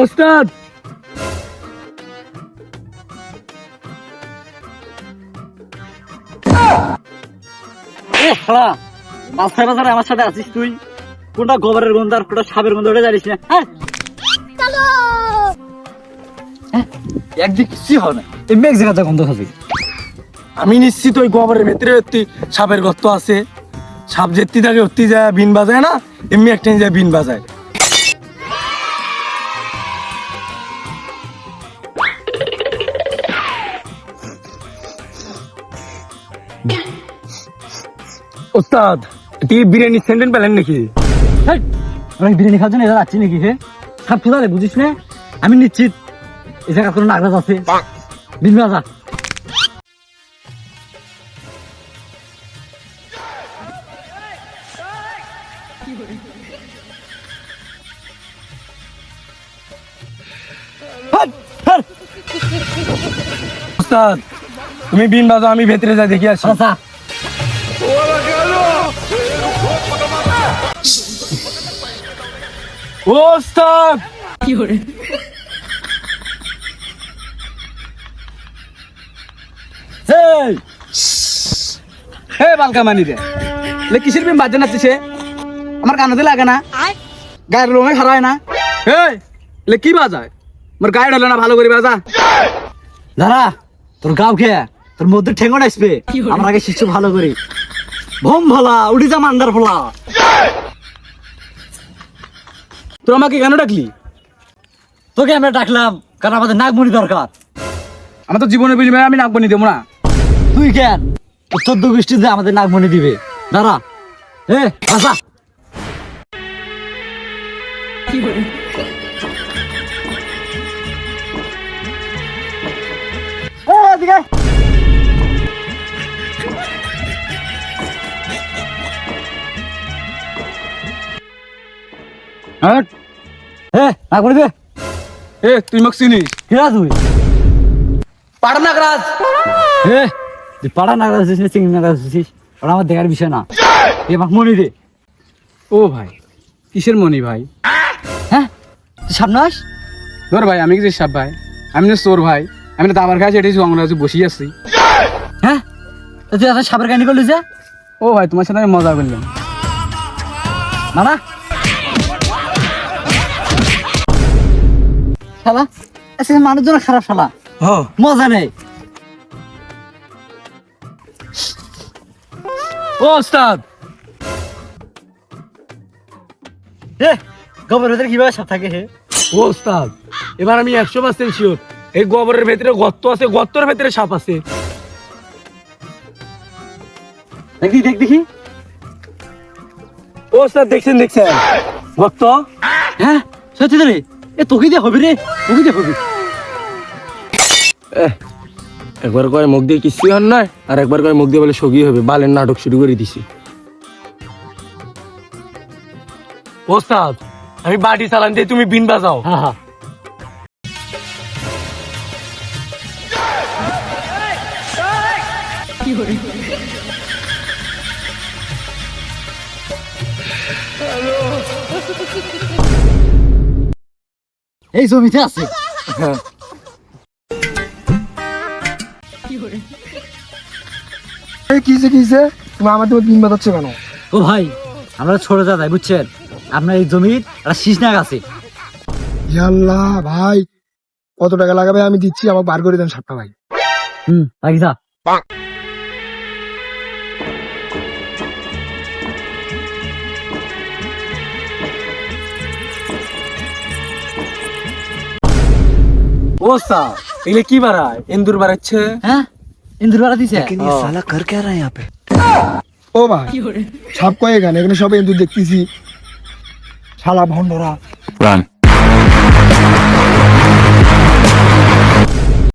ওস্তাদ রাস্তায় বাজারে আমার সাথে আছিস তুই? কোনটা গোবরের গন্ধ আর কোনটা সাপের গন্ধ ওটা জানিস না? একদিক কিছুই হয় না, এমনি এক জায়গাতে গন্ধ খাবি। আমি নিশ্চিত ওই গোবরের ভেতরে সাপের গর্ত আছে। সাপ যেতে থাকে অতি যায় বিন বাজায় না, এমনি একটা যায় বিন বাজায়। ওস্তাদ তুই বিরিয়ানি সেন্টেন পেলেন নাকি? আমি বিরিয়ানি খাওয়ার জন্য এরা যাচ্ছি নাকি? হে সাপ খোঁজালে বুঝিস না? আমি নিশ্চিত এই জায়গা কোনো নাগরাজ আছে। বিন বাজা ওস্তাদ তুমি বিন বাজাও, আমি ভেতরে যাই দেখি আসি। আচ্ছা ওস্তাদ হে বালকা মানি রে, কিসের বিম বাজে নাচছে? আমার কানতে লাগে না, গায়ের রঙে খারায় না। লে কি বাজায়? মোর গায়ে ঢালে না, ভালো করে বাজা। দাঁড়া, তোর গাও খেয়ে তোর মধ্যে ঠেঙ্গন আসবে। আমার আগে শিশু ভালো করে ভম ভোলা উঠি যা মান্দার ফোলা। তোর আমাকে কেন ডাকলি? তোকে আমরা ডাকলাম কারণ আমাদের নাগমণি দরকার। আমার তো জীবনে বুঝবে, আমি নাগমণি দেবো না। তুই কেন? 14 গোষ্ঠীতে আমাদের নাগমণি দিবে। দাঁড়া আসা। নাগমণি দে। তুই মোক চিনিস? কিরা তুই? পাড়া নাগরাজ। তুই পাড়া নাগরাজ আছিস না চিংড়ি নাগরাজ আছিস? ওরা আমার দেখার বিষয় না। তুই আমাকে মনি দে। ও ভাই, কিসের মনি ভাই? তুই সামনে আস। ধর ভাই, আমি কি সাপ ভাই? আমি না চোর ভাই। আমি না দাবার খাইছি, এটাই জঙ্গলে বসি আছি। তুই এত সাপের কাহিনী করলি যে? ও ভাই, তোমার সাথে আমি মজা করলাম। মানা শালা, আজকে মানুষজন খারাপ শালা, মজা নেই। ও ওস্তাদ, গোবরের ভেতরে কিভাবে সাপ থাকে? ও ওস্তাদ, এবার আমি 100% শিওর এই গোবরের ভেতরে গর্ত আছে, গর্তের ভেতরে সাপ আছে। দেখি। ও ওস্তাদ, দেখছেন গর্ত? সত্যি রে? তোকে দিয়ে হবে রে, তোকে দিয়ে হবে। একবার কয় মুখ দিয়ে কিছুই হন নয়, আর একবার কয় মুখ দিয়ে বলে সগি হবে। বালের নাটক শুরু করে দিছি। ওস্তাদ, আমি বাড়ি চালান দিয়ে তুমি বিন বাজাও। এই জমিতে আছে। কিসে তুমি আমার তোমার বিন বাজাচ্ছ কেন? ও ভাই, আমরা ছোট দাদাই বুঝছেন, আপনার এই জমির একটা শীষনাগ আছে। আল্লাহ ভাই, কত টাকা লাগাবে আমি দিচ্ছি, আমাকে বার করে দেন সাপটা ভাই। রাখি যা। ওস্তাদ, এগুলো কি বাড়ায়? ইন্দুর বাড়াচ্ছে। ইন্দুর বাড়া দিছে। साला कर क्या रहा है यहाँ पे? ও ভাই, সাপ কয় এখানে? এখানে সব ইন্দুর দেখতেছি। শালা ভন্ডরা।